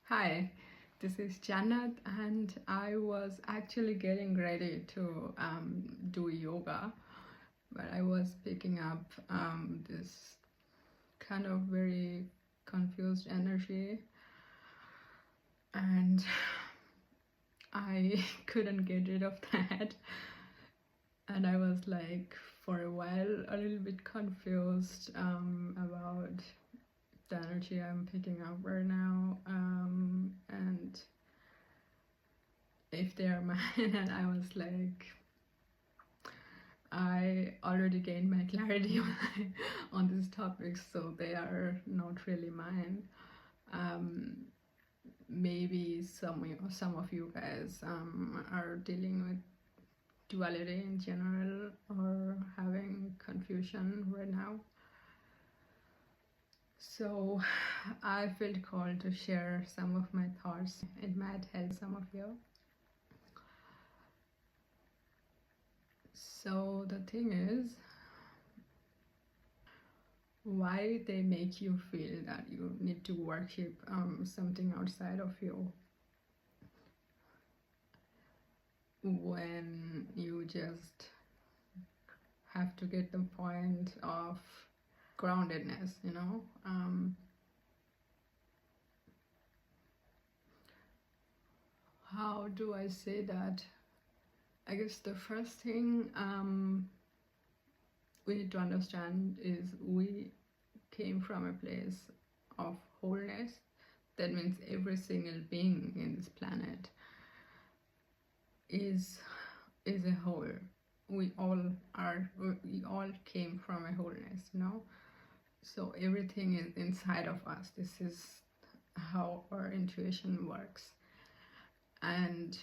Hi, this is Jannat, and I was actually getting ready to do yoga, but I was picking up this kind of very confused energy, and I couldn't get rid of that. And I was like, for a while, a little bit confused about the energy I'm picking up right now, and if they are mine. And I was like, I already gained my clarity on these topics, so they are not really mine. Maybe some of you guys are dealing with duality in general or having confusion right now. So I felt called to share some of my thoughts. It might help some of you. So the thing is, why they make you feel that you need to worship something outside of you when you just have to get the point of groundedness, how do I say that? I guess the first thing we need to understand is we came from a place of wholeness. That means every single being in this planet is a whole. We all came from a wholeness, so everything is inside of us. This is how our intuition works. And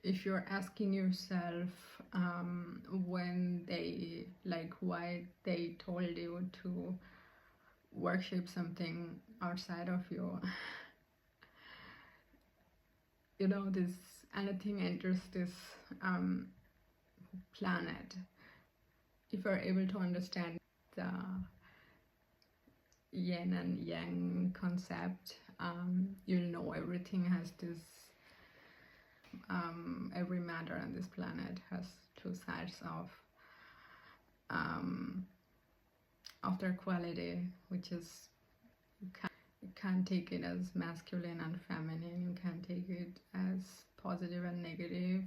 if you're asking yourself when they, like, why they told you to worship something outside of you, this anything enters this planet, if you're able to understand the yin and yang concept, you'll know everything has this every matter on this planet has two sides of their quality, which is you can't take it as masculine and feminine, you can take it as positive and negative,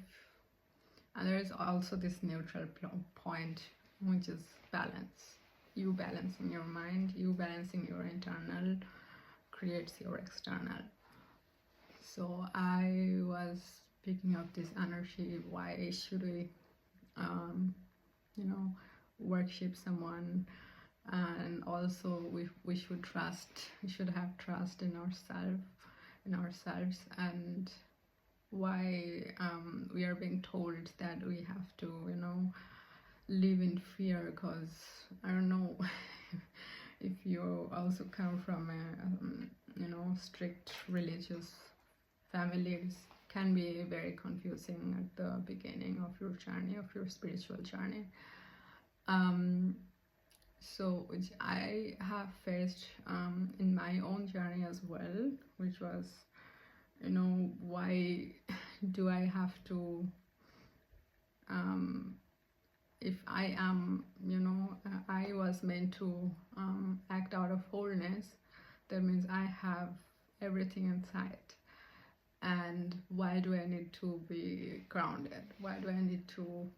and there is also this neutral point, which is balance. You balancing your mind, you balancing your internal creates your external. So I was picking up this energy. Why should we worship someone? And also we should have trust in ourselves, and why we are being told that we have to live in fear, because I don't know if you also come from a strict religious families, can be very confusing at the beginning of your journey, of your spiritual journey. So which I have faced in my own journey as well, which was, why do I have to, if I am, I was meant to act out of wholeness, that means I have everything inside. And why do I need to be grounded? Why do I need to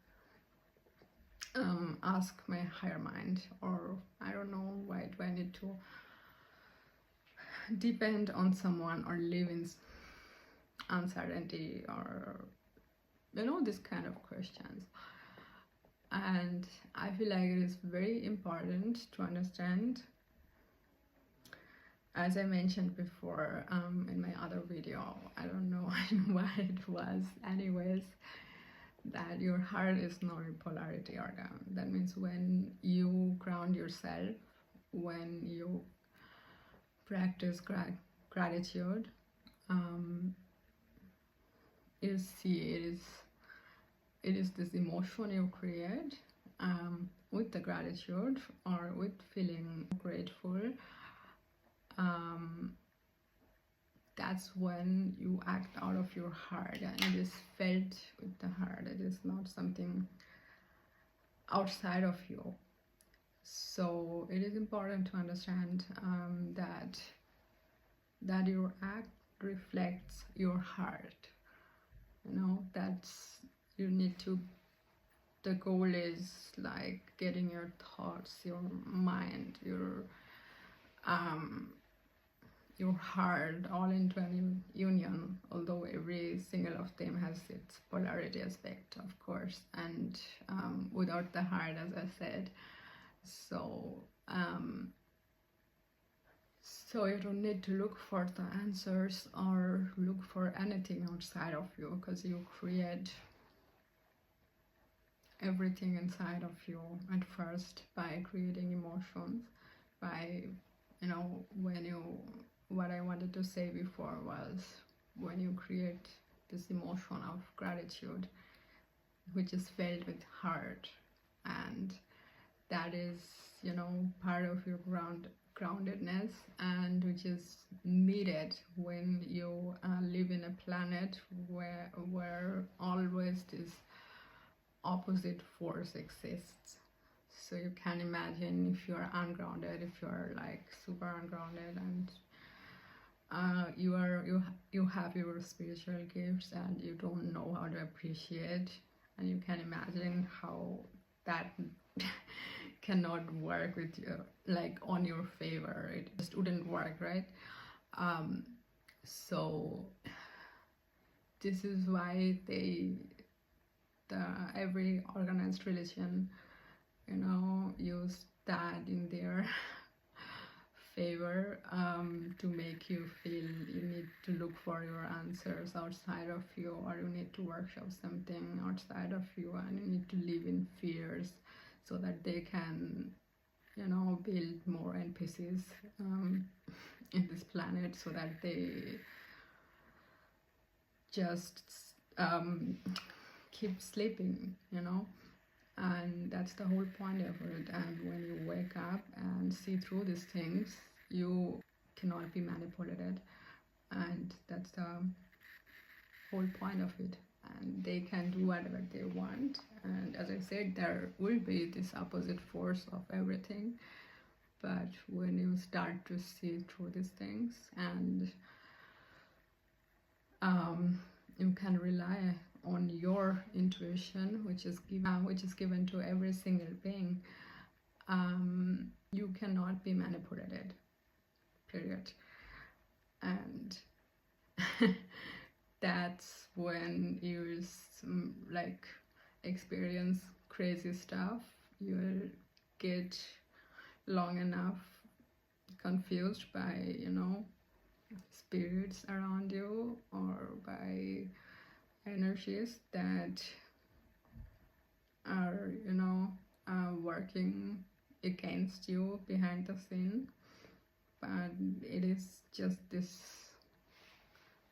ask my higher mind? Or I don't know, why do I need to depend on someone or live in uncertainty, or this kind of questions? And I feel like it is very important to understand, as I mentioned before in my other video, I don't know what it was anyways, that your heart is not a polarity organ. That means when you ground yourself, when you practice gratitude, it is this emotion you create with the gratitude or with feeling grateful. that's when you act out of your heart, and it is felt with the heart. It is not something outside of you. So it is important to understand that your act reflects your heart. That's, you need to, the goal is like getting your thoughts, your mind, your heart all into a union, although every single of them has its polarity aspect, of course, and without the heart, as I said. So you don't need to look for the answers or look for anything outside of you, because you create everything inside of you at first by creating emotions, by, what I wanted to say before was, when you create this emotion of gratitude, which is filled with heart, and that is, part of your groundedness, and which is needed when you live in a planet where always this opposite force exists. So you can imagine if you're ungrounded, if you're like super ungrounded, and you have your spiritual gifts and you don't know how to appreciate, and you can imagine how that cannot work with you, like on your favor. It just wouldn't work, right? So this is why every organized religion, use that in their favor, to make you feel you need to look for your answers outside of you, or you need to workshop something outside of you, and you need to live in fears so that they can, build more NPCs in this planet, so that they just keep sleeping, and that's the whole point of it. And when you wake up and see through these things, you cannot be manipulated, and that's the whole point of it. And they can do whatever they want, and as I said, there will be this opposite force of everything, but when you start to see through these things, and you can rely on your intuition, which is given to every single being, you cannot be manipulated, period. And that's when you like experience crazy stuff. You will get long enough confused by, spirits around you, or by energies that are, working against you behind the scene. But it is just this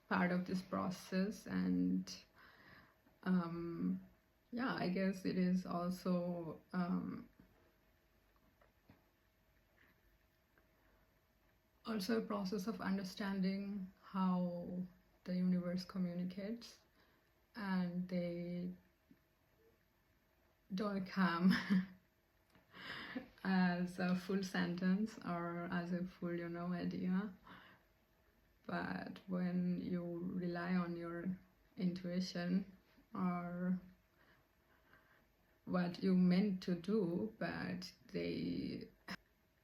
part of this process, and I guess it is also a process of understanding how the universe communicates, and they don't come as a full sentence or as a full, idea. But when you rely on your intuition, or what you meant to do, but they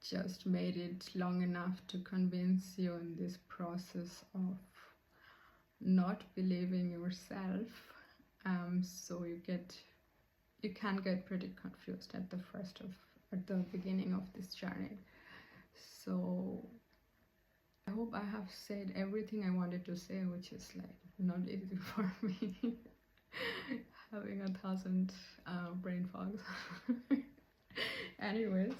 just made it long enough to convince you in this process of not believing yourself, so you can get pretty confused at the beginning of this journey. So I hope I have said everything I wanted to say, which is like not easy for me, having 1,000 brain fogs. Anyways,